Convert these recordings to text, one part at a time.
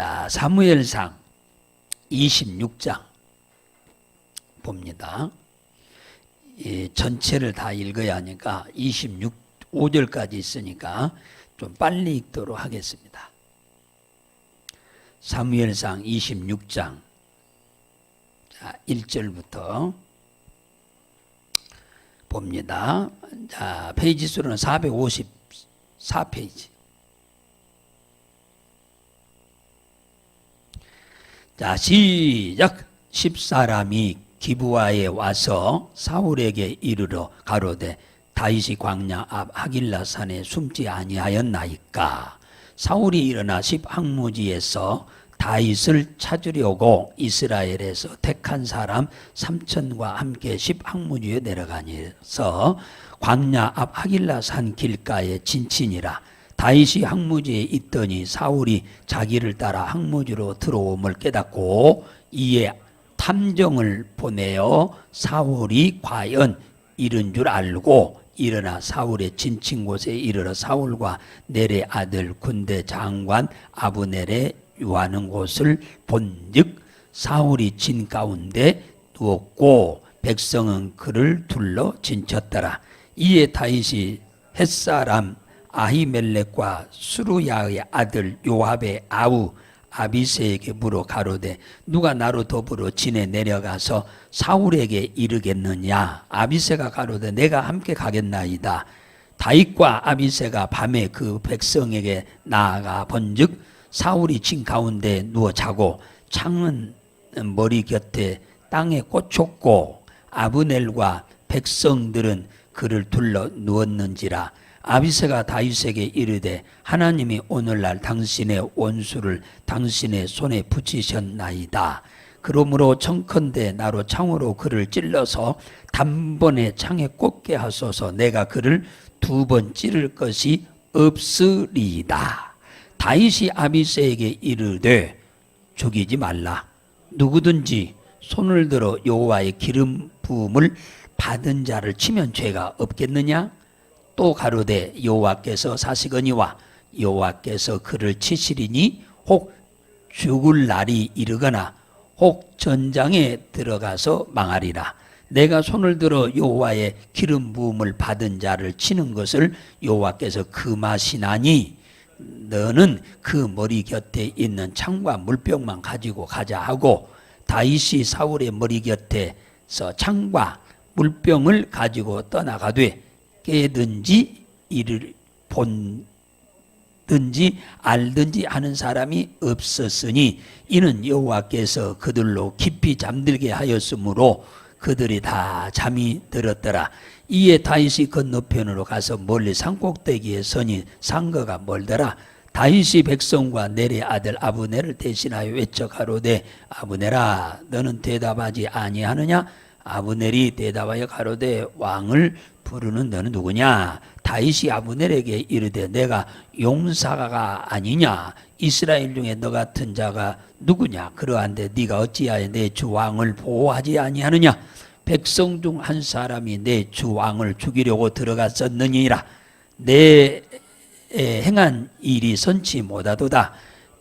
자, 사무엘상 26장 봅니다. 이 전체를 다 읽어야 하니까 5절까지 있으니까 좀 빨리 읽도록 하겠습니다. 사무엘상 26장 1절부터 봅니다. 자, 페이지 수는 454페이지. 자, 시작. 10사람이 기브아에 와서 사울에게 이르러 가로되 다윗이 광야 앞 하길라 산에 숨지 아니하였나이까. 사울이 일어나 10항무지에서 다윗을 찾으려고 이스라엘에서 택한 사람 3천과 함께 10항무지에 내려가니서 광야 앞 하길라 산 길가에 진친이라. 다윗이 항무지에 있더니 사울이 자기를 따라 항무지로 들어옴을 깨닫고 이에 탐정을 보내어 사울이 과연 이른 줄 알고 일어나 사울의 진친 곳에 이르러 사울과 넬의 아들 군대 장관 아브넬의 유하는 곳을 본즉 사울이 진 가운데 누웠고 백성은 그를 둘러 진쳤더라. 이에 다윗이 햇사람 아히멜렉과 수루야의 아들 요압의 아우 아비새에게 물어 가로되 누가 나로 더불어 진에 내려가서 사울에게 이르겠느냐. 아비새가 가로되 내가 함께 가겠나이다. 다윗과 아비새가 밤에 그 백성에게 나아가 본즉 사울이 진 가운데 누워 자고 창은 머리 곁에 땅에 꽂혔고 아브넬과 백성들은 그를 둘러 누웠는지라. 아비새가 다윗에게 이르되 하나님이 오늘날 당신의 원수를 당신의 손에 붙이셨나이다. 그러므로 청컨대 나로 창으로 그를 찔러서 단번에 창에 꽂게 하소서. 내가 그를 2번 찌를 것이 없으리이다. 다윗이 아비새에게 이르되 죽이지 말라. 누구든지 손을 들어 여호와의 기름 부음을 받은 자를 치면 죄가 없겠느냐. 또 가로되 여호와께서 사시거니와 여호와께서 그를 치시리니 혹 죽을 날이 이르거나 혹 전장에 들어가서 망하리라. 내가 손을 들어 여호와의 기름 부음을 받은 자를 치는 것을 여호와께서 금하시나니 너는 그 머리 곁에 있는 창과 물병만 가지고 가자 하고 다윗이 사울의 머리 곁에서 창과 물병을 가지고 떠나가되 깨든지 이를 본든지 알든지 하는 사람이 없었으니 이는 여호와께서 그들로 깊이 잠들게 하였으므로 그들이 다 잠이 들었더라. 이에 다윗이 건너편으로 가서 멀리 산꼭대기에 서니 상거가 멀더라. 다윗이 백성과 넬의 아들 아브넬을 대신하여 외쳐 가로되 아브넬아 너는 대답하지 아니하느냐. 아브넬이 대답하여 가로되 왕을 부르는 너는 누구냐. 다윗이 아브넬에게 이르되 내가 용사가 아니냐. 이스라엘 중에 너 같은 자가 누구냐. 그러한데 네가 어찌하여 내 주 왕을 보호하지 아니하느냐. 백성 중 한 사람이 내 주 왕을 죽이려고 들어갔었느니라. 내 행한 일이 선치 못하도다.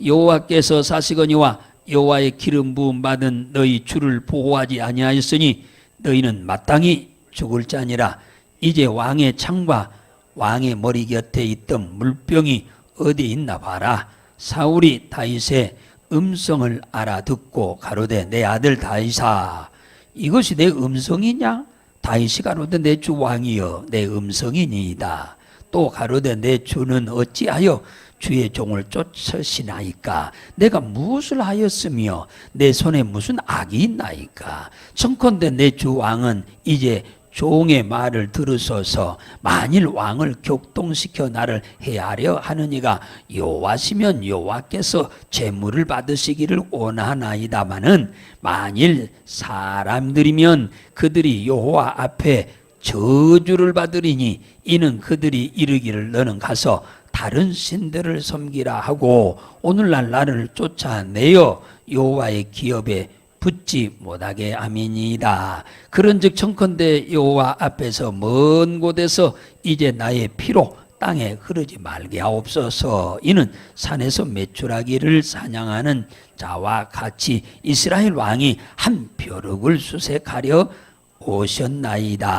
여호와께서 사시거니와 여호와의 기름 부음 받은 너희 주를 보호하지 아니하였으니 너희는 마땅히 죽을 자니라. 이제 왕의 창과 왕의 머리 곁에 있던 물병이 어디 있나 봐라. 사울이 다윗의 음성을 알아듣고 가로되 내 아들 다윗아 이것이 내 음성이냐. 다윗이 가로되 내 주 왕이여 내 음성이니이다. 또 가로되 내 주는 어찌하여 주의 종을 쫓으시나이까. 내가 무엇을 하였으며 내 손에 무슨 악이 있나이까. 청컨대 내 주 왕은 이제 종의 말을 들으소서. 만일 왕을 격동시켜 나를 해하려 하느니가 여호와시면 여호와께서 제물을 받으시기를 원하나이다마는 만일 사람들이면 그들이 여호와 앞에 저주를 받으리니 이는 그들이 이르기를 너는 가서 다른 신들을 섬기라 하고 오늘날 나를 쫓아내어 여호와의 기업에 붙지 못하게 함이니이다. 그런즉 청컨대 여호와 앞에서 먼 곳에서 이제 나의 피로 땅에 흐르지 말게 하옵소서. 이는 산에서 메추라기를 사냥하는 자와 같이 이스라엘 왕이 한 벼룩을 수색하려 오셨나이다.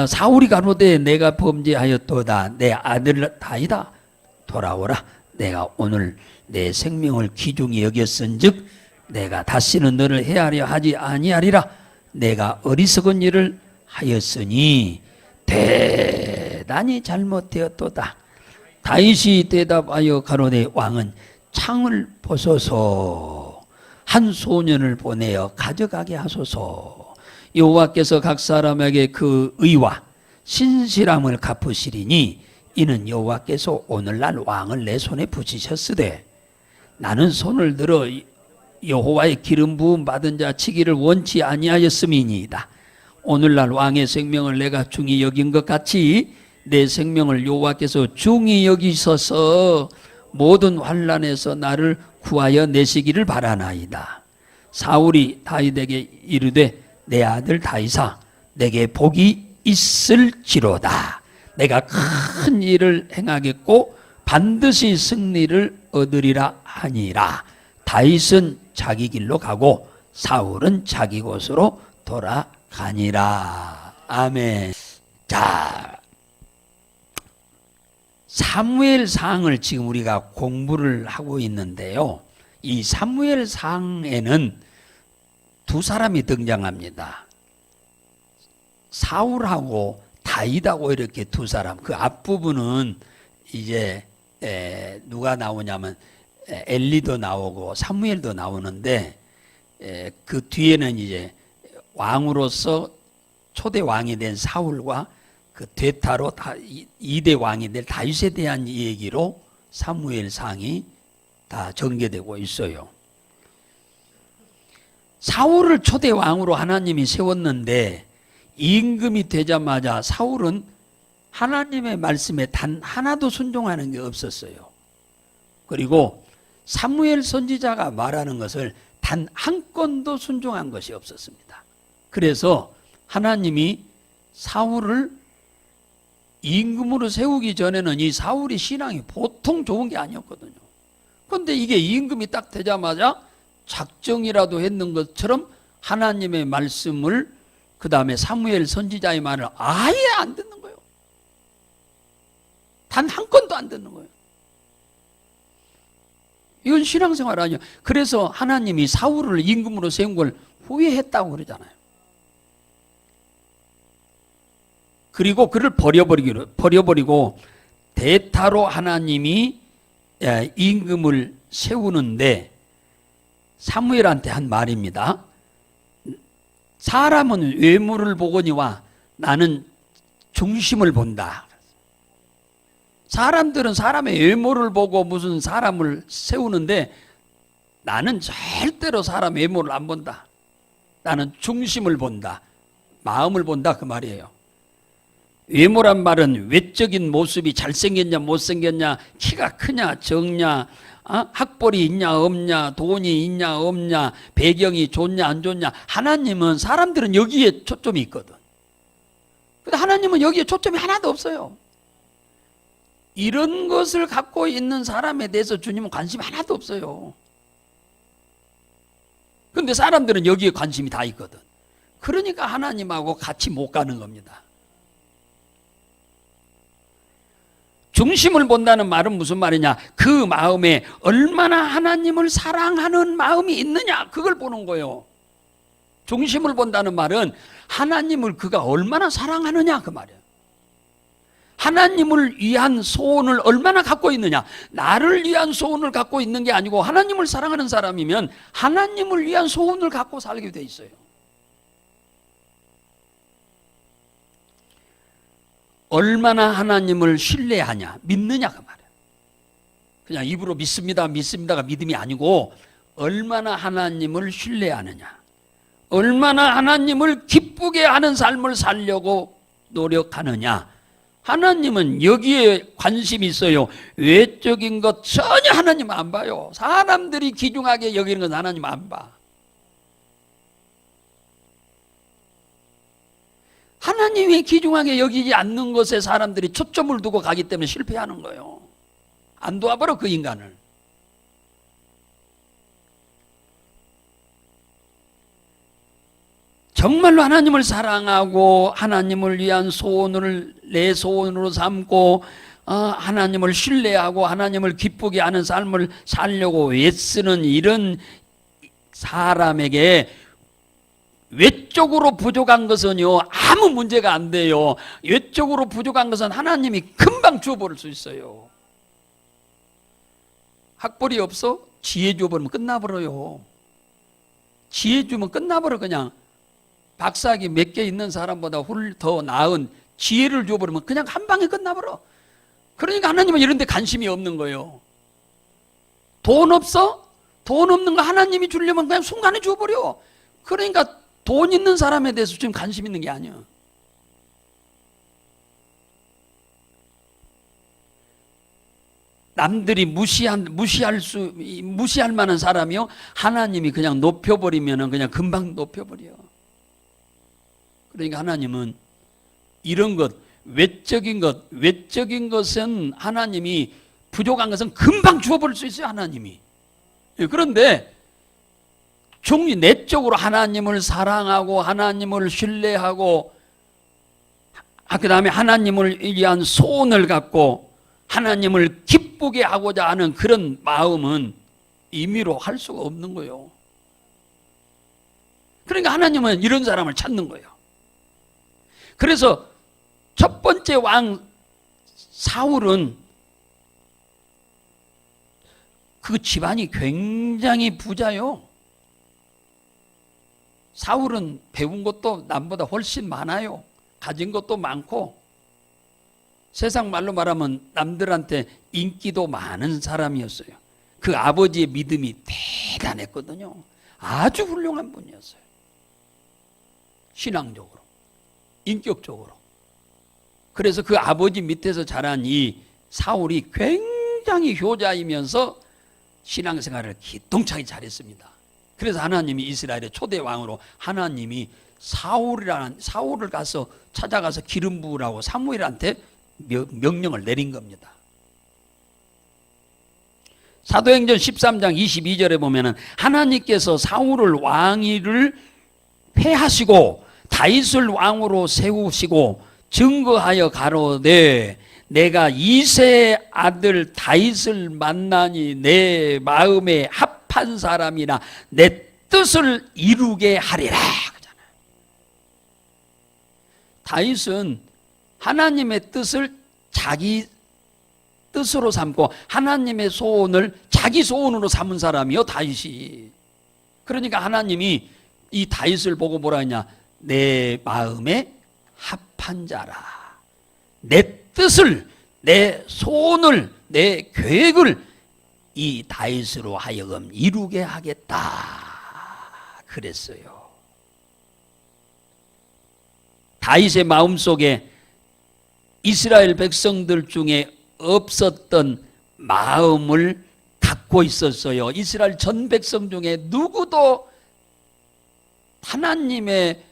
사울이 가로되 내가 범죄하였도다. 내 아들 다윗아 돌아오라. 내가 오늘 내 생명을 귀중히 여겼은즉 내가 다시는 너를 해하려 하지 아니하리라. 내가 어리석은 일을 하였으니 대단히 잘못되었도다. 다윗이 대답하여 가로되 왕은 창을 벗어서 한 소년을 보내어 가져가게 하소서. 여호와께서 각 사람에게 그 의와 신실함을 갚으시리니 이는 여호와께서 오늘날 왕을 내 손에 붙이셨으되 나는 손을 들어 여호와의 기름 부음 받은 자 치기를 원치 아니하였음이니이다. 오늘날 왕의 생명을 내가 중히 여긴 것 같이 내 생명을 여호와께서 중히 여기셔서 모든 환난에서 나를 구하여 내시기를 바라나이다. 사울이 다윗에게 이르되 내 아들 다윗아 내게 복이 있을지로다. 내가 큰 일을 행하겠고 반드시 승리를 얻으리라 하니라. 다윗은 자기 길로 가고 사울은 자기 곳으로 돌아가니라. 아멘. 자, 사무엘상을 지금 우리가 공부를 하고 있는데요. 이 사무엘상에는 두 사람이 등장합니다. 사울하고 다윗하고 이렇게 두 사람. 그 앞부분은 이제 누가 나오냐면 엘리도 나오고 사무엘도 나오는데 그 뒤에는 이제 왕으로서 초대 왕이 된 사울과 그 대타로 2대 왕이 될 다윗에 대한 얘기로 사무엘상이 다 전개되고 있어요. 사울을 초대 왕으로 하나님이 세웠는데 임금이 되자마자 사울은 하나님의 말씀에 단 하나도 순종하는 게 없었어요. 그리고 사무엘 선지자가 말하는 것을 단 한 건도 순종한 것이 없었습니다. 그래서 하나님이 사울을 임금으로 세우기 전에는 이 사울이 신앙이 보통 좋은 게 아니었거든요. 그런데 이게 임금이 딱 되자마자 작정이라도 했는 것처럼 하나님의 말씀을 그 다음에 사무엘 선지자의 말을 아예 안 듣는 거예요. 단 한 건도 안 듣는 거예요. 이건 신앙생활 아니에요. 그래서 하나님이 사울을 임금으로 세운 걸 후회했다고 그러잖아요. 그리고 그를 버려버리고 대타로 하나님이 임금을 세우는데 사무엘한테 한 말입니다. 사람은 외모를 보거니와 나는 중심을 본다. 사람들은 사람의 외모를 보고 무슨 사람을 세우는데 나는 절대로 사람 외모를 안 본다. 나는 중심을 본다. 마음을 본다 그 말이에요. 외모란 말은 외적인 모습이 잘생겼냐 못생겼냐, 키가 크냐 적냐, 학벌이 있냐 없냐, 돈이 있냐 없냐, 배경이 좋냐 안 좋냐. 하나님은 사람들은 여기에 초점이 있거든. 근데 하나님은 여기에 초점이 하나도 없어요. 이런 것을 갖고 있는 사람에 대해서 주님은 관심이 하나도 없어요. 근데 사람들은 여기에 관심이 다 있거든. 그러니까 하나님하고 같이 못 가는 겁니다. 중심을 본다는 말은 무슨 말이냐? 그 마음에 얼마나 하나님을 사랑하는 마음이 있느냐, 그걸 보는 거예요. 중심을 본다는 말은 하나님을 그가 얼마나 사랑하느냐 그 말이에요. 하나님을 위한 소원을 얼마나 갖고 있느냐. 나를 위한 소원을 갖고 있는 게 아니고 하나님을 사랑하는 사람이면 하나님을 위한 소원을 갖고 살게 돼 있어요. 얼마나 하나님을 신뢰하냐, 믿느냐 그 말이에요. 그냥 입으로 믿습니다, 믿습니다가 믿음이 아니고 얼마나 하나님을 신뢰하느냐, 얼마나 하나님을 기쁘게 하는 삶을 살려고 노력하느냐. 하나님은 여기에 관심이 있어요. 외적인 것 전혀 하나님 안 봐요. 사람들이 귀중하게 여기는 건 하나님 안 봐. 하나님이 귀중하게 여기지 않는 것에 사람들이 초점을 두고 가기 때문에 실패하는 거예요. 안 도와버려 그 인간을. 정말로 하나님을 사랑하고 하나님을 위한 소원을 내 소원으로 삼고 하나님을 신뢰하고 하나님을 기쁘게 하는 삶을 살려고 애쓰는 이런 사람에게 외적으로 부족한 것은요 아무 문제가 안 돼요. 외적으로 부족한 것은 하나님이 금방 주어버릴 수 있어요. 학벌이 없어? 지혜 주어버리면 끝나버려요. 지혜 주면 끝나버려. 그냥 박사학위 몇 개 있는 사람보다 더 나은 지혜를 주어버리면 그냥 한 방에 끝나버려. 그러니까 하나님은 이런 데 관심이 없는 거예요. 돈 없어? 돈 없는 거 하나님이 주려면 그냥 순간에 주어버려. 그러니까 돈 있는 사람에 대해서 지금 관심 있는 게 아니야. 남들이 무시할 만한 사람이요 하나님이 그냥 높여버리면 그냥 금방 높여버려. 그러니까 하나님은 이런 것, 외적인 것은 하나님이 부족한 것은 금방 주어버릴 수 있어요. 하나님이. 그런데 내적으로 하나님을 사랑하고 하나님을 신뢰하고 그 다음에 하나님을 위한 소원을 갖고 하나님을 기쁘게 하고자 하는 그런 마음은 임의로 할 수가 없는 거예요. 그러니까 하나님은 이런 사람을 찾는 거예요. 그래서 첫 번째 왕 사울은 그 집안이 굉장히 부자요. 사울은 배운 것도 남보다 훨씬 많아요. 가진 것도 많고 세상 말로 말하면 남들한테 인기도 많은 사람이었어요. 그 아버지의 믿음이 대단했거든요. 아주 훌륭한 분이었어요. 신앙적으로, 인격적으로. 그래서 그 아버지 밑에서 자란 이 사울이 굉장히 효자이면서 신앙생활을 기똥차게 잘했습니다. 그래서 하나님이 이스라엘의 초대 왕으로 하나님이 사울을 찾아가서 기름 부으라고 사무엘한테 명령을 내린 겁니다. 사도행전 13장 22절에 보면은 하나님께서 사울을 왕위를 폐하시고 다윗을 왕으로 세우시고 증거하여 가로되 내가 이새의 아들 다윗을 만나니 내 마음에 합한 사람이나 내 뜻을 이루게 하리라. 다윗은 하나님의 뜻을 자기 뜻으로 삼고 하나님의 소원을 자기 소원으로 삼은 사람이요 다윗이. 그러니까 하나님이 이 다윗을 보고 뭐라 했냐, 내 마음에 합한 자라. 내 뜻을, 내 소원을, 내 계획을 이 다윗으로 하여금 이루게 하겠다 그랬어요. 다윗의 마음속에 이스라엘 백성들 중에 없었던 마음을 갖고 있었어요. 이스라엘 전 백성 중에 누구도 하나님의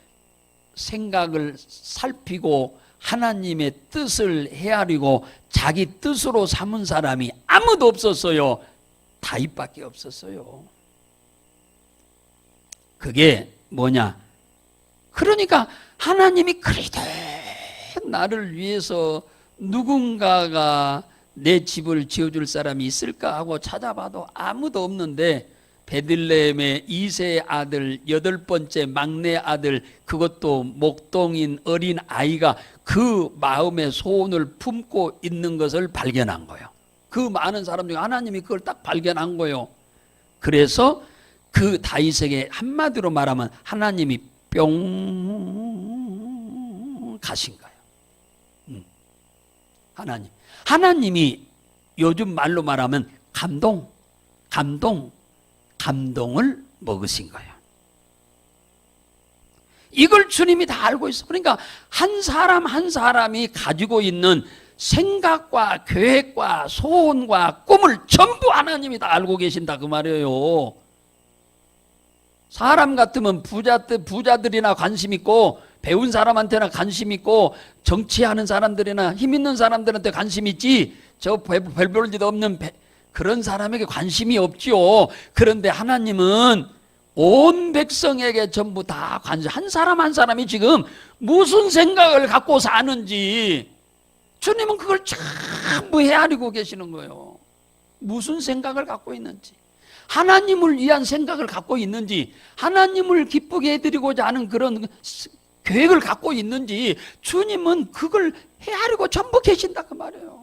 생각을 살피고 하나님의 뜻을 헤아리고 자기 뜻으로 삼은 사람이 아무도 없었어요. 다윗밖에 없었어요. 그게 뭐냐? 그러니까 하나님이 그리도 나를 위해서 누군가가 내 집을 지어줄 사람이 있을까 하고 찾아봐도 아무도 없는데 베들레헴의 이새의 아들, 8번째 막내 아들, 그것도 목동인 어린 아이가 그 마음의 소원을 품고 있는 것을 발견한 거예요. 그 많은 사람 중에 하나님이 그걸 딱 발견한 거예요. 그래서 그 다윗에게 한마디로 말하면 하나님이 뿅 가신 거예요. 하나님이 요즘 말로 말하면 감동을 먹으신 거예요. 이걸 주님이 다 알고 있어. 그러니까 한 사람 한 사람이 가지고 있는 생각과 계획과 소원과 꿈을 전부 하나님이 다 알고 계신다 그 말이에요. 사람 같으면 부자들이나 관심 있고 배운 사람한테나 관심 있고 정치하는 사람들이나 힘 있는 사람들한테 관심 있지 저 별볼 일 없는 그런 사람에게 관심이 없죠. 그런데 하나님은 온 백성에게 전부 다 관심, 한 사람 한 사람이 지금 무슨 생각을 갖고 사는지 주님은 그걸 전부 헤아리고 계시는 거예요. 무슨 생각을 갖고 있는지, 하나님을 위한 생각을 갖고 있는지, 하나님을 기쁘게 해드리고자 하는 그런 계획을 갖고 있는지 주님은 그걸 헤아리고 전부 계신다 그 말이에요.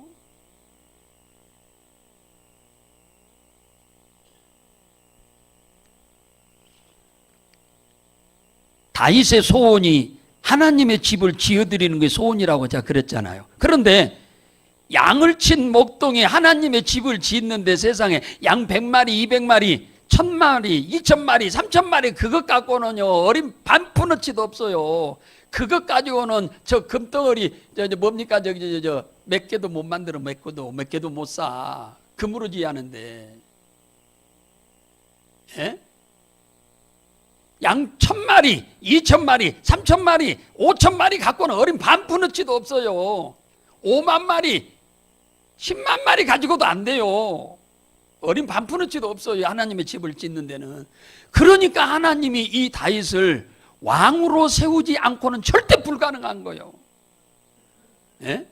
다윗의 소원이 하나님의 집을 지어드리는 게 소원이라고 제가 그랬잖아요. 그런데 양을 친 목동에 하나님의 집을 짓는데 세상에 양 100마리, 200마리, 1000마리, 2000마리, 3000마리 그것 갖고는요 어린 반푼어치도 없어요. 그것 가지고는 저 금덩어리 뭡니까 몇 개도 못 만들어 몇 개도 못 사. 그무러지 하는데 예? 양 1000마리, 2000마리, 3000마리, 5000마리 갖고는 어린 반푼어치도 없어요. 5만 마리, 10만 마리 가지고도 안 돼요. 어린 반푼어치도 없어요. 하나님의 집을 짓는 데는. 그러니까 하나님이 이 다윗을 왕으로 세우지 않고는 절대 불가능한 거예요. 예?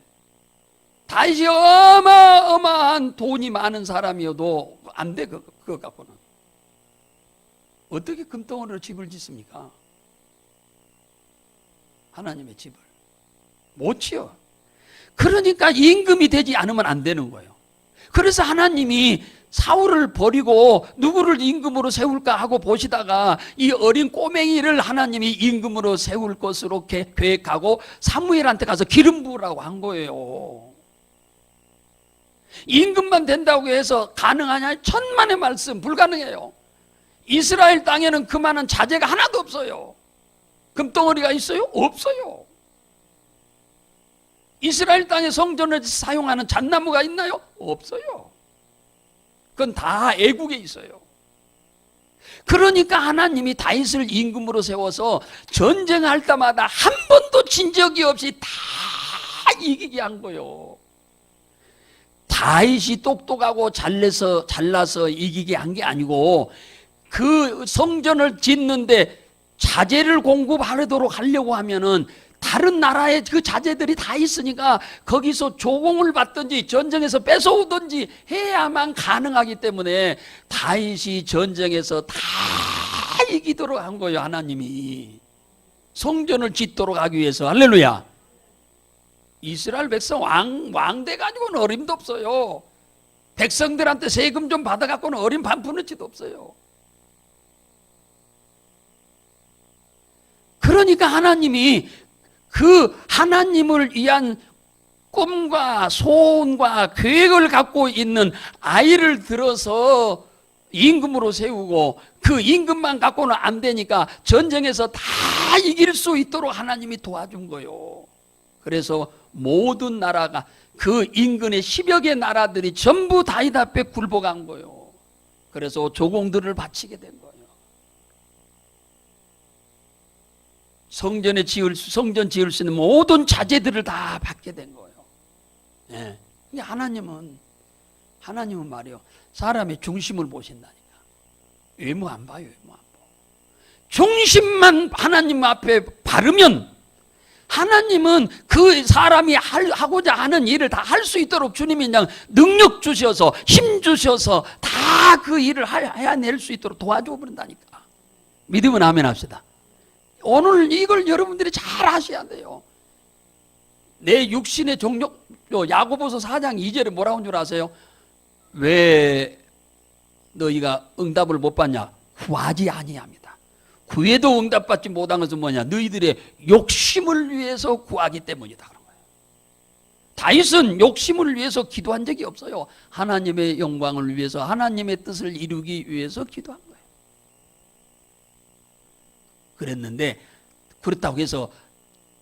다윗이 어마어마한 돈이 많은 사람이어도 안 돼. 그거 갖고는. 어떻게 금덩어리로 집을 짓습니까? 하나님의 집을 못 지어. 그러니까 임금이 되지 않으면 안 되는 거예요. 그래서 하나님이 사울을 버리고 누구를 임금으로 세울까 하고 보시다가 이 어린 꼬맹이를 하나님이 임금으로 세울 것으로 계획하고 사무엘한테 가서 기름 부으라고 한 거예요. 임금만 된다고 해서 가능하냐? 천만의 말씀 불가능해요. 이스라엘 땅에는 그만한 자재가 하나도 없어요. 금덩어리가 있어요? 없어요. 이스라엘 땅에 성전을 사용하는 잣나무가 있나요? 없어요. 그건 다 애국에 있어요. 그러니까 하나님이 다윗을 임금으로 세워서 전쟁할 때마다 한 번도 진 적이 없이 다 이기게 한 거예요. 다윗이 똑똑하고 잘나서 이기게 한 게 아니고 그 성전을 짓는데 자재를 공급하도록 하려고 하면은 다른 나라에 그 자재들이 다 있으니까 거기서 조공을 받든지 전쟁에서 뺏어오든지 해야만 가능하기 때문에 다윗이 전쟁에서 다 이기도록 한 거예요. 하나님이 성전을 짓도록 하기 위해서. 할렐루야. 이스라엘 백성 왕돼 가지고는 어림도 없어요. 백성들한테 세금 좀 받아갖고는 어림 반푼어치도 없어요. 그러니까 하나님이 그 하나님을 위한 꿈과 소원과 계획을 갖고 있는 아이를 들어서 임금으로 세우고 그 임금만 갖고는 안 되니까 전쟁에서 다 이길 수 있도록 하나님이 도와준 거예요. 그래서 모든 나라가 그 인근의 10여 개 나라들이 전부 다윗 앞에 굴복한 거예요. 그래서 조공들을 바치게 된 거예요. 성전 지을 수 있는 모든 자재들을 다 받게 된 거예요. 예. 하나님은 말이요. 사람의 중심을 보신다니까. 외모 안 봐요, 외모 안 봐. 중심만 하나님 앞에 바르면 하나님은 그 사람이 하고자 하는 일을 다 할 수 있도록 주님이 그냥 능력 주셔서 힘 주셔서 다 그 일을 해낼 수 있도록 도와줘 버린다니까. 믿으면 아멘 합시다. 오늘 이걸 여러분들이 잘 하셔야 돼요. 내 육신의 정욕, 야고보서 4장 2절에 뭐라고 한 줄 아세요? 왜 너희가 응답을 못 받냐? 구하지 아니합니다. 구해도 응답받지 못한 것은 뭐냐? 너희들의 욕심을 위해서 구하기 때문이다. 그런 거예요. 다윗은 욕심을 위해서 기도한 적이 없어요. 하나님의 영광을 위해서, 하나님의 뜻을 이루기 위해서 기도한 거예요. 그랬는데 그렇다고 해서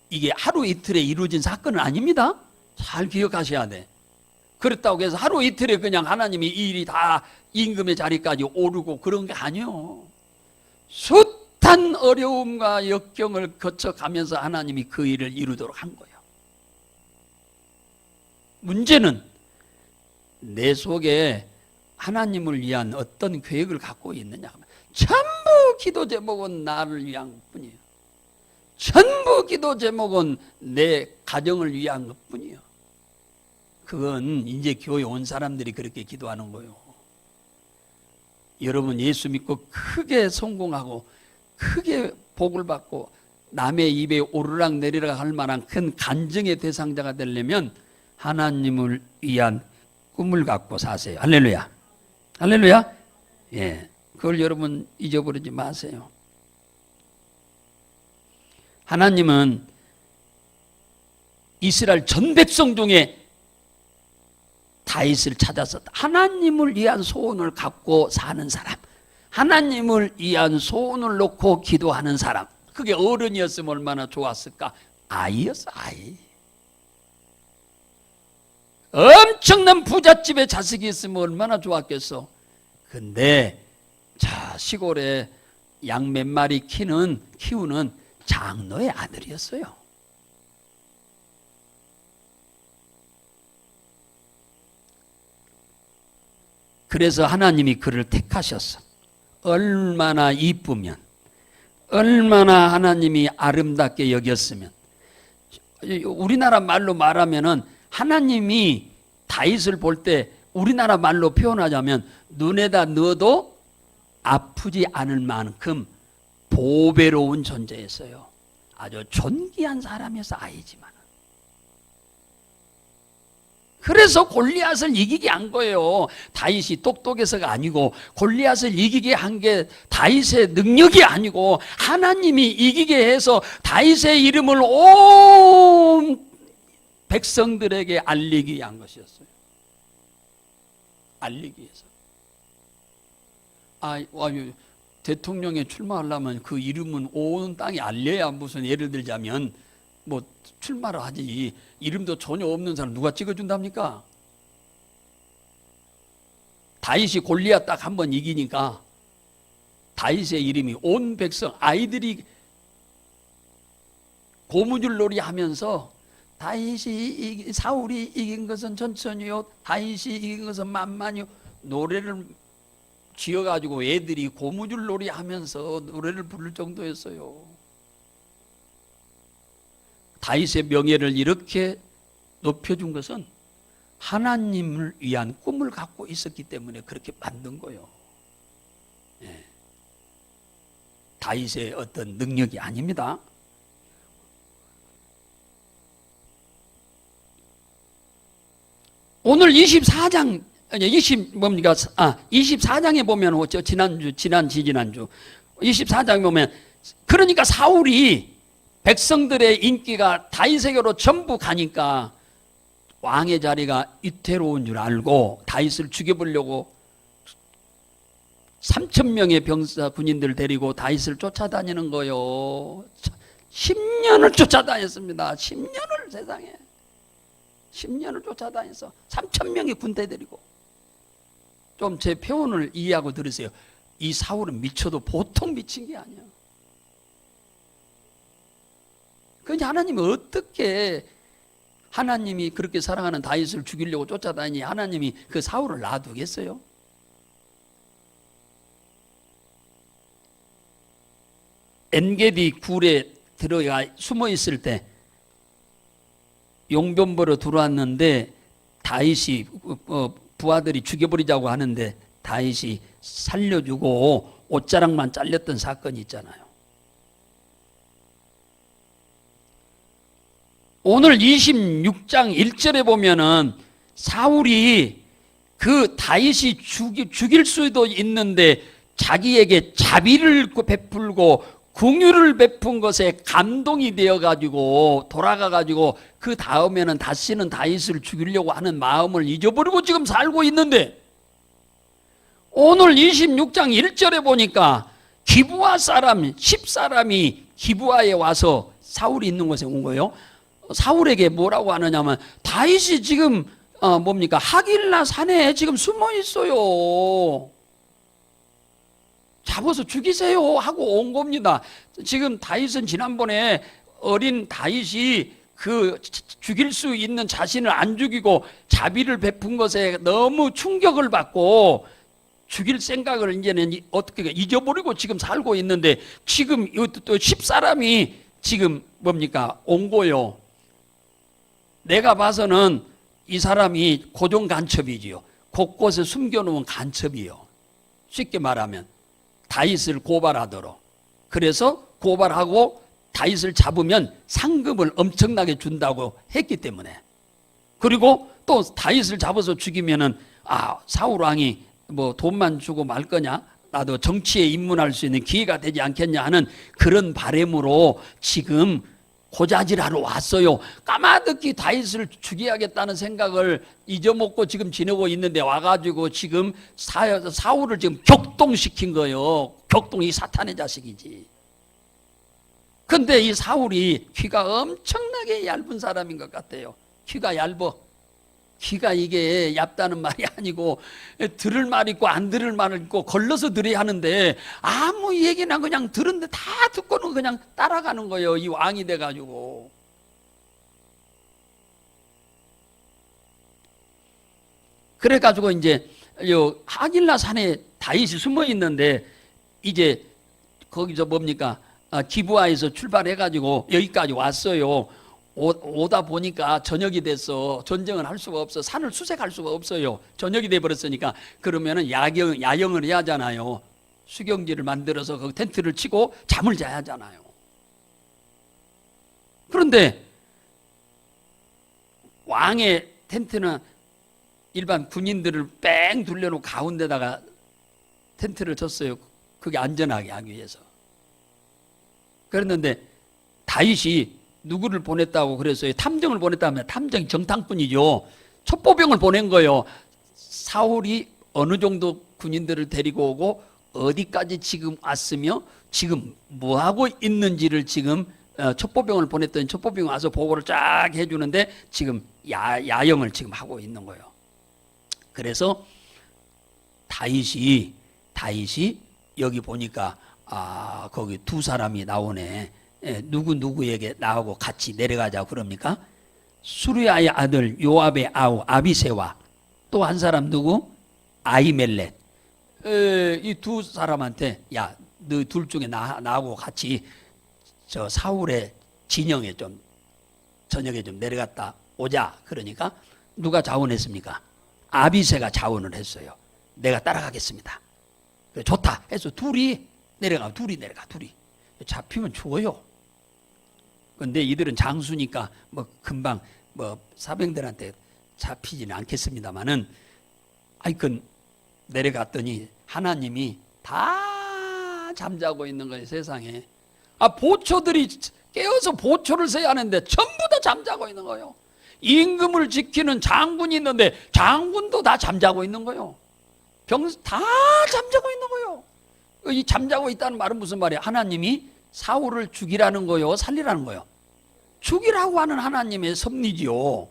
이게 하루 이틀에 이루어진 사건은 아닙니다. 잘 기억하셔야 돼. 그렇다고 해서 하루 이틀에 그냥 하나님이 이 일이 다 임금의 자리까지 오르고 그런 게 아니에요. 숱한 비슷한 어려움과 역경을 거쳐가면서 하나님이 그 일을 이루도록 한 거예요. 문제는 내 속에 하나님을 위한 어떤 계획을 갖고 있느냐 하면 전부 기도 제목은 나를 위한 것뿐이에요. 전부 기도 제목은 내 가정을 위한 것뿐이에요. 그건 이제 교회 온 사람들이 그렇게 기도하는 거예요. 여러분 예수 믿고 크게 성공하고 크게 복을 받고 남의 입에 오르락 내리락 할 만한 큰 간증의 대상자가 되려면 하나님을 위한 꿈을 갖고 사세요. 할렐루야. 할렐루야. 예, 그걸 여러분 잊어버리지 마세요. 하나님은 이스라엘 전 백성 중에 다윗을 찾아서 하나님을 위한 소원을 갖고 사는 사람, 하나님을 위한 소원을 놓고 기도하는 사람, 그게 어른이었으면 얼마나 좋았을까? 아이였어, 아이. 엄청난 부잣집에 자식이 있으면 얼마나 좋았겠어. 근데 자 시골에 양 몇 마리 키우는 장로의 아들이었어요. 그래서 하나님이 그를 택하셨어. 얼마나 이쁘면, 얼마나 하나님이 아름답게 여겼으면. 우리나라 말로 말하면은 하나님이 다윗을 볼 때 우리나라 말로 표현하자면 눈에다 넣어도 아프지 않을 만큼 보배로운 존재였어요. 아주 존귀한 사람이어서 아이지만. 그래서 골리앗을 이기게 한 거예요. 다윗이 똑똑해서가 아니고 골리앗을 이기게 한 게 다윗의 능력이 아니고 하나님이 이기게 해서 다윗의 이름을 온 백성들에게 알리기 위한 것이었어요. 알리기 위해서. 대통령에 출마하려면 그 이름은 온 땅에 알려야 무슨 예를 들자면 뭐 출마를 하지. 이름도 전혀 없는 사람 누가 찍어준답니까? 다윗이 골리앗 딱 한 번 이기니까 다윗의 이름이 온 백성 아이들이 고무줄 놀이 하면서 다윗이 사울이 이긴 것은 천천히요 다윗이 이긴 것은 만만히요 노래를 지어가지고 애들이 고무줄 놀이 하면서 노래를 부를 정도였어요. 다윗의 명예를 이렇게 높여준 것은 하나님을 위한 꿈을 갖고 있었기 때문에 그렇게 만든 거예요. 예. 다윗의 어떤 능력이 아닙니다. 오늘 24장 24장에 보면 지난주 24장에 보면 그러니까 사울이 백성들의 인기가 다윗에게로 전부 가니까 왕의 자리가 위태로운 줄 알고 다윗을 죽여보려고 3,000명의 병사 군인들 데리고 다윗을 쫓아다니는 거요. 10년을 쫓아다녔습니다. 10년을 세상에 10년을 쫓아다녀서 3,000명의 군대 데리고. 좀 제 표현을 이해하고 들으세요. 이 사울은 미쳐도 보통 미친 게 아니야. 그런데 하나님이 어떻게 하나님이 그렇게 사랑하는 다윗을 죽이려고 쫓아다니니 하나님이 그 사울을 놔두겠어요? 엔게디 굴에 들어가 숨어 있을 때 용변 보러 들어왔는데 다윗이 부하들이 죽여버리자고 하는데 다윗이 살려주고 옷자락만 잘렸던 사건이 있잖아요. 오늘 26장 1절에 보면은 사울이 그 다윗이 죽일 수도 있는데 자기에게 자비를 베풀고 긍휼을 베푼 것에 감동이 되어가지고 돌아가가지고 그 다음에는 다시는 다윗을 죽이려고 하는 마음을 잊어버리고 지금 살고 있는데 오늘 26장 1절에 보니까 기브아 사람 10사람이 기브아에 와서 사울이 있는 곳에 온 거예요. 사울에게 뭐라고 하느냐면 다윗이 지금 하길라 산에 지금 숨어 있어요. 잡아서 죽이세요 하고 온 겁니다. 지금 다윗은 지난번에 어린 다윗이 그 죽일 수 있는 자신을 안 죽이고 자비를 베푼 것에 너무 충격을 받고 죽일 생각을 이제는 어떻게 잊어버리고 지금 살고 있는데, 지금 또 10사람이 지금 뭡니까? 온 거요. 내가 봐서는 이 사람이 고정 간첩이지요. 곳곳에 숨겨놓은 간첩이요. 쉽게 말하면 다윗을 고발하도록. 그래서 고발하고 다윗을 잡으면 상금을 엄청나게 준다고 했기 때문에. 그리고 또 다윗을 잡아서 죽이면은 사울 왕이 뭐 돈만 주고 말 거냐? 나도 정치에 입문할 수 있는 기회가 되지 않겠냐 하는 그런 바람으로 지금 고자질하러 왔어요. 까마득히 다윗을 죽여야겠다는 생각을 잊어먹고 지금 지내고 있는데 와가지고 지금 사울을 지금 격동시킨 거예요. 격동이 사탄의 자식이지. 근데 이 사울이 귀가 엄청나게 얇은 사람인 것 같아요. 귀가 얇어. 귀가 이게 얇다는 말이 아니고 들을 말 있고 안 들을 말 있고 걸러서 들어야 하는데 아무 얘기나 그냥 들은데 다 듣고는 그냥 따라가는 거예요. 이 왕이 돼가지고. 그래가지고 이제 요 하길라 산에 다윗이 숨어 있는데 이제 거기서 뭡니까? 기브아에서 출발해가지고 여기까지 왔어요. 오다 보니까 저녁이 됐어. 전쟁을 할 수가 없어. 산을 수색할 수가 없어요. 저녁이 돼버렸으니까. 그러면은 야영을 해야 하잖아요. 수경지를 만들어서 그 텐트를 치고 잠을 자야 하잖아요. 그런데 왕의 텐트는 일반 군인들을 뺑 둘러놓고 가운데다가 텐트를 쳤어요. 그게 안전하게 하기 위해서. 그랬는데 다윗이 누구를 보냈다고 그랬어요? 탐정을 보냈다면 탐정이 정탐꾼이죠. 첩보병을 보낸 거예요. 사울이 어느 정도 군인들을 데리고 오고 어디까지 지금 왔으며 지금 뭐하고 있는지를 지금 첩보병을 보냈더니 첩보병이 와서 보고를 쫙 해주는데 지금 야영을 지금 하고 있는 거예요. 그래서 다윗이 여기 보니까 거기 두 사람이 나오네. 누구에게 나하고 같이 내려가자 그럽니까? 수르야의 아들 요압의 아우 아비새와 또 한 사람 누구? 아히멜렛. 이 두 사람한테 야, 너 둘 중에 나하고 같이 저 사울의 진영에 좀 저녁에 좀 내려갔다 오자. 그러니까 누가 자원했습니까? 아비새가 자원을 했어요. 내가 따라가겠습니다. 좋다 해서 둘이 내려가. 둘이 잡히면 죽어요. 근데 이들은 장수니까 뭐 금방 뭐 사병들한테 잡히지는 않겠습니다만은 하여튼 내려갔더니 하나님이 다 잠자고 있는 거예요. 세상에. 보초들이 깨어서 보초를 서야 하는데 전부 다 잠자고 있는 거예요. 임금을 지키는 장군이 있는데 장군도 다 잠자고 있는 거예요. 다 잠자고 있는 거예요. 이 잠자고 있다는 말은 무슨 말이에요? 하나님이 사울을 죽이라는 거요, 살리라는 거요? 죽이라고 하는 하나님의 섭리지요.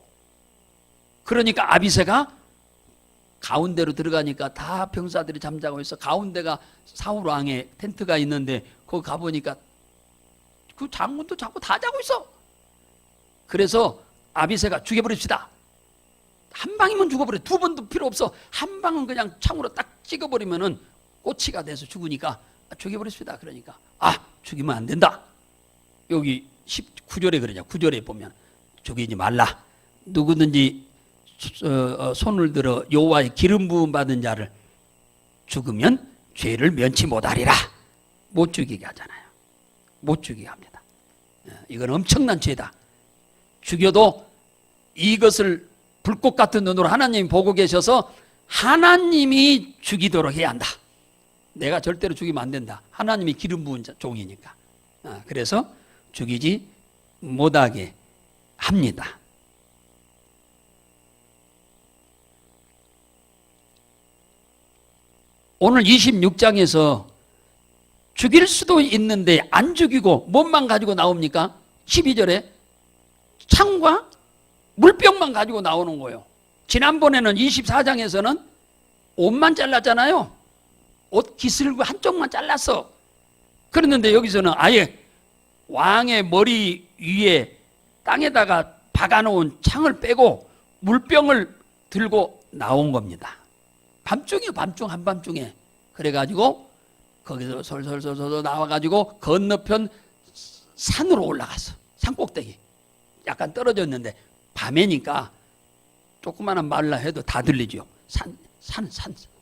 그러니까 아비새가 가운데로 들어가니까 다 병사들이 잠자고 있어. 가운데가 사울 왕의 텐트가 있는데 거기 가보니까 그 장군도 자꾸 다 자고 있어. 그래서 아비새가 죽여버립시다. 한 방이면 죽어버려. 두 번도 필요 없어. 한 방은 그냥 창으로 딱 찍어버리면은 꼬치가 돼서 죽으니까 죽여버립시다. 그러니까 죽이면 안 된다. 여기 19절에 그러냐. 9절에 보면 죽이지 말라. 누구든지 손을 들어 여호와의 기름 부음 받은 자를 죽으면 죄를 면치 못하리라. 못 죽이게 하잖아요. 못 죽이게 합니다. 이건 엄청난 죄다. 죽여도 이것을 불꽃 같은 눈으로 하나님이 보고 계셔서 하나님이 죽이도록 해야 한다. 내가 절대로 죽이면 안 된다. 하나님이 기름 부은 종이니까. 그래서 죽이지 못하게 합니다. 오늘 26장에서 죽일 수도 있는데 안 죽이고 뭔만 가지고 나옵니까? 12절에 창과 물병만 가지고 나오는 거예요. 지난번에는 24장에서는 옷만 잘랐잖아요. 옷 기슬고 한쪽만 잘랐어. 그랬는데 여기서는 아예 왕의 머리 위에 땅에다가 박아놓은 창을 빼고 물병을 들고 나온 겁니다. 밤중이요, 밤중, 한밤중에. 그래가지고 거기서 솔솔솔솔 나와가지고 건너편 산으로 올라갔어. 산 꼭대기. 약간 떨어졌는데 밤에니까 조그마한 말라 해도 다 들리죠.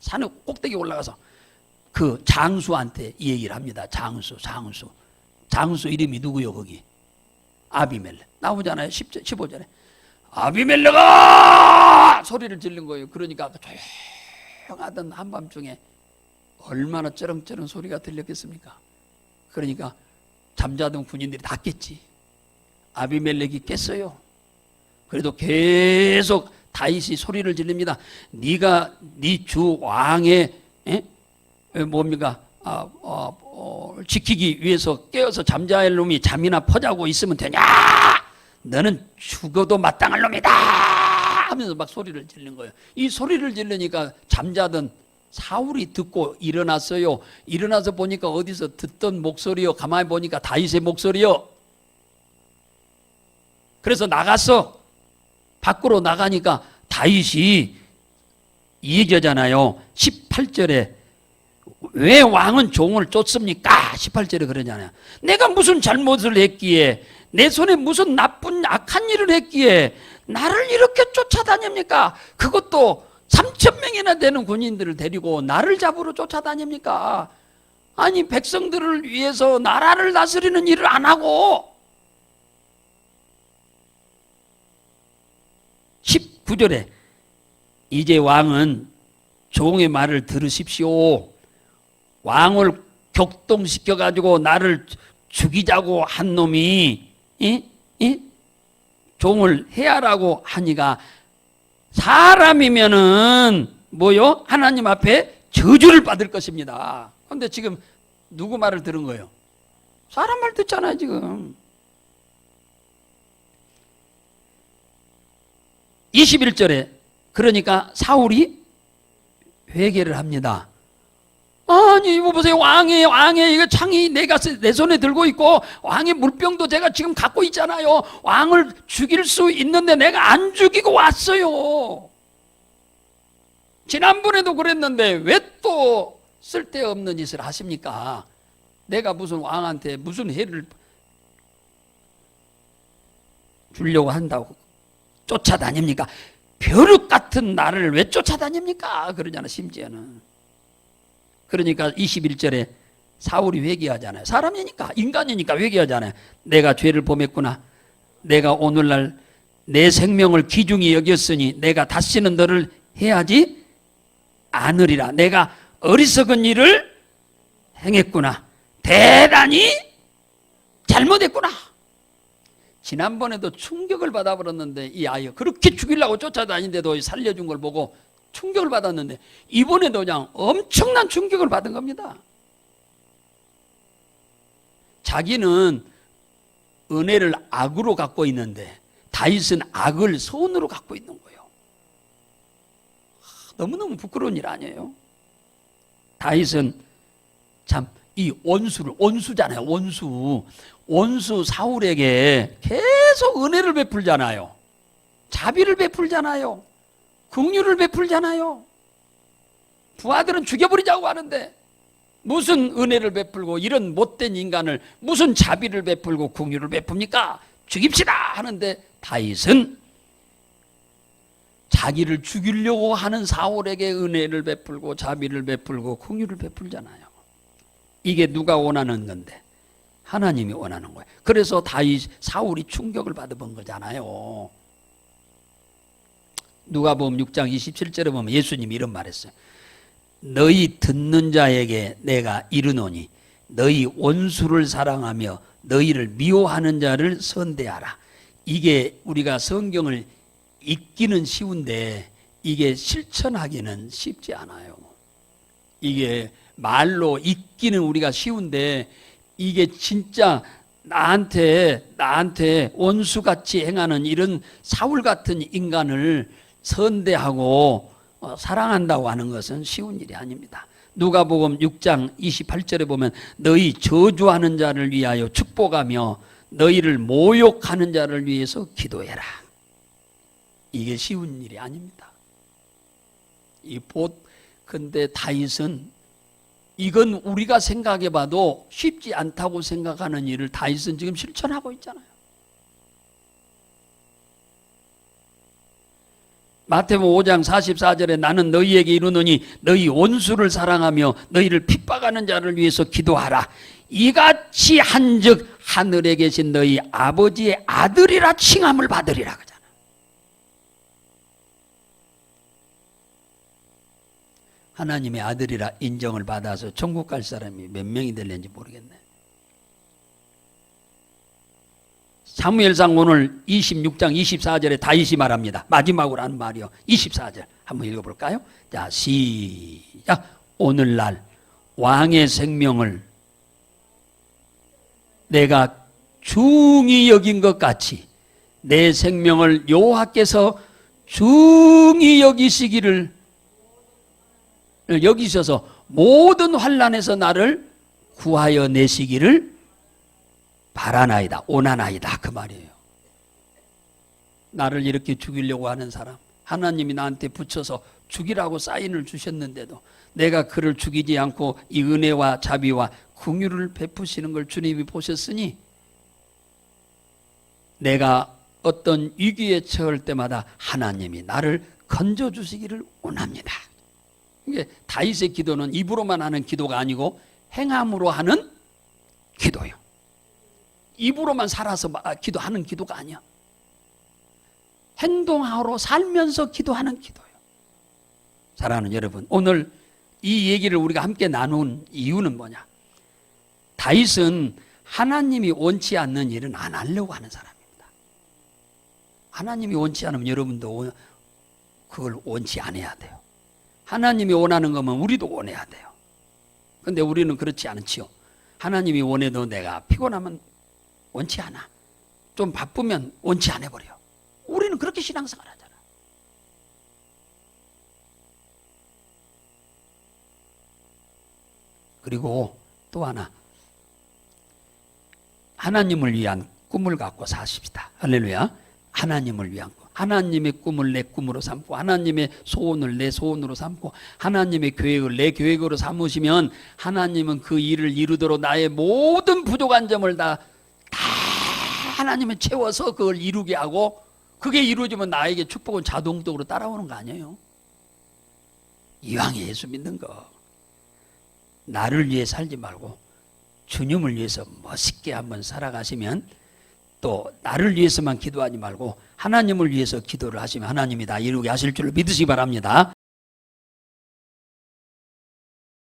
산의 꼭대기 올라가서 그 장수한테 이 얘기를 합니다. 장수 이름이 누구요? 거기 아비멜렉 나오잖아요. 15절에 아비멜렉아 소리를 지른 거예요. 그러니까 조용하던 한밤중에 얼마나 쩌렁쩌렁 소리가 들렸겠습니까? 그러니까 잠자던 군인들이 다 깼지. 아비멜렉이 깼어요. 그래도 계속 다윗이 소리를 지릅니다. 네가 네 주 왕의 뭡니까? 지키기 위해서 깨어서 잠자할 놈이 잠이나 퍼자고 있으면 되냐? 너는 죽어도 마땅할 놈이다 하면서 막 소리를 지르는 거예요. 이 소리를 지르니까 잠자던 사울이 듣고 일어났어요. 일어나서 보니까 어디서 듣던 목소리요, 가만히 보니까 다윗의 목소리요. 그래서 나갔어. 밖으로 나가니까 다윗이 이 얘기하잖아요. 18절에 왜 왕은 종을 쫓습니까? 18절에 그러잖아요. 내가 무슨 잘못을 했기에, 내 손에 무슨 나쁜 악한 일을 했기에 나를 이렇게 쫓아다닙니까? 그것도 3,000명이나 되는 군인들을 데리고 나를 잡으러 쫓아다닙니까? 아니 백성들을 위해서 나라를 다스리는 일을 안 하고. 19절에 이제 왕은 종의 말을 들으십시오. 왕을 격동시켜가지고 나를 죽이자고 한 놈이 종을 해하라고 하니까 사람이면은 뭐요? 하나님 앞에 저주를 받을 것입니다. 그런데 지금 누구 말을 들은 거예요? 사람 말 듣잖아요 지금. 21절에 그러니까 사울이 회개를 합니다. 아니 이거 보세요. 왕의 이거 창이 내가 내 손에 들고 있고 왕의 물병도 제가 지금 갖고 있잖아요. 왕을 죽일 수 있는데 내가 안 죽이고 왔어요. 지난번에도 그랬는데 왜 또 쓸데없는 짓을 하십니까? 내가 무슨 왕한테 무슨 해를 주려고 한다고 쫓아다닙니까? 벼룩 같은 나를 왜 쫓아다닙니까? 그러잖아 심지어는. 그러니까 21절에 사울이 회개하잖아요. 사람이니까 인간이니까 회개하잖아요. 내가 죄를 범했구나. 내가 오늘날 내 생명을 귀중히 여겼으니 내가 다시는 너를 해하지 않으리라. 내가 어리석은 일을 행했구나. 대단히 잘못했구나. 지난번에도 충격을 받아버렸는데 이 아이 그렇게 죽이려고 쫓아다니는데도 살려준 걸 보고 충격을 받았는데 이번에도 그냥 엄청난 충격을 받은 겁니다. 자기는 은혜를 악으로 갖고 있는데 다윗은 악을 선으로 갖고 있는 거예요. 너무너무 부끄러운 일 아니에요? 다윗은 참 이 원수잖아요. 원수 사울에게 계속 은혜를 베풀잖아요. 자비를 베풀잖아요. 긍휼을 베풀잖아요. 부하들은 죽여버리자고 하는데 무슨 은혜를 베풀고 이런 못된 인간을 무슨 자비를 베풀고 긍휼을 베풉니까? 죽입시다 하는데 다윗은 자기를 죽이려고 하는 사울에게 은혜를 베풀고 자비를 베풀고 긍휼을 베풀잖아요. 이게 누가 원하는 건데? 하나님이 원하는 거예요. 그래서 사울이 충격을 받아본 거잖아요. 누가복음 6장 27절에 보면 예수님이 이런 말했어요. 너희 듣는 자에게 내가 이르노니 너희 원수를 사랑하며 너희를 미워하는 자를 선대하라. 이게 우리가 성경을 읽기는 쉬운데 이게 실천하기는 쉽지 않아요. 이게 말로 읽기는 우리가 쉬운데 이게 진짜 나한테 원수같이 행하는 이런 사울 같은 인간을 선대하고 사랑한다고 하는 것은 쉬운 일이 아닙니다. 누가복음 6장 28절에 보면 너희 저주하는 자를 위하여 축복하며 너희를 모욕하는 자를 위해서 기도해라. 이게 쉬운 일이 아닙니다. 근데 다윗은 이건 우리가 생각해 봐도 쉽지 않다고 생각하는 일을 다윗은 지금 실천하고 있잖아요. 마태복음 5장 44절에 나는 너희에게 이르노니 너희 원수를 사랑하며 너희를 핍박하는 자를 위해서 기도하라. 이같이 한즉 하늘에 계신 너희 아버지의 아들이라 칭함을 받으리라 그러잖아. 하나님의 아들이라 인정을 받아서 천국 갈 사람이 몇 명이 될는지 모르겠네. 사무엘상 오늘 26장 24절에 다윗이 말합니다. 마지막으로 하는 말이요. 24절 한번 읽어볼까요? 자, 시작. 오늘날 왕의 생명을 내가 중히 여긴 것 같이 내 생명을 여호와께서 중히 여기셔서 모든 환난에서 나를 구하여 내시기를 바라나이다, 원하나이다 그 말이에요. 나를 이렇게 죽이려고 하는 사람, 하나님이 나한테 붙여서 죽이라고 사인을 주셨는데도 내가 그를 죽이지 않고 이 은혜와 자비와 긍휼을 베푸시는 걸 주님이 보셨으니 내가 어떤 위기에 처할 때마다 하나님이 나를 건져주시기를 원합니다. 이게 다윗의 기도는 입으로만 하는 기도가 아니고 행함으로 하는 기도예요. 입으로만 살아서 기도하는 기도가 아니야. 행동하러 살면서 기도하는 기도예요. 사랑하는 여러분, 오늘 이 얘기를 우리가 함께 나눈 이유는 뭐냐? 다윗은 하나님이 원치 않는 일은 안 하려고 하는 사람입니다. 하나님이 원치 않으면 여러분도 그걸 원치 않아야 돼요. 하나님이 원하는 거면 우리도 원해야 돼요. 그런데 우리는 그렇지 않지요. 하나님이 원해도 내가 피곤하면 원치 않아. 좀 바쁘면 원치 않아 버려. 우리는 그렇게 신앙생활 하잖아. 그리고 또 하나, 하나님을 위한 꿈을 갖고 사십시다. 할렐루야. 하나님을 위한 꿈. 하나님의 꿈을 내 꿈으로 삼고 하나님의 소원을 내 소원으로 삼고 하나님의 계획을 내 계획으로 삼으시면 하나님은 그 일을 이루도록 나의 모든 부족한 점을 다 하나님이 채워서 그걸 이루게 하고 그게 이루어지면 나에게 축복은 자동적으로 따라오는 거 아니에요? 이왕 예수 믿는 거 나를 위해 살지 말고 주님을 위해서 멋있게 한번 살아가시면 또 나를 위해서만 기도하지 말고 하나님을 위해서 기도를 하시면 하나님이 다 이루게 하실 줄을 믿으시기 바랍니다.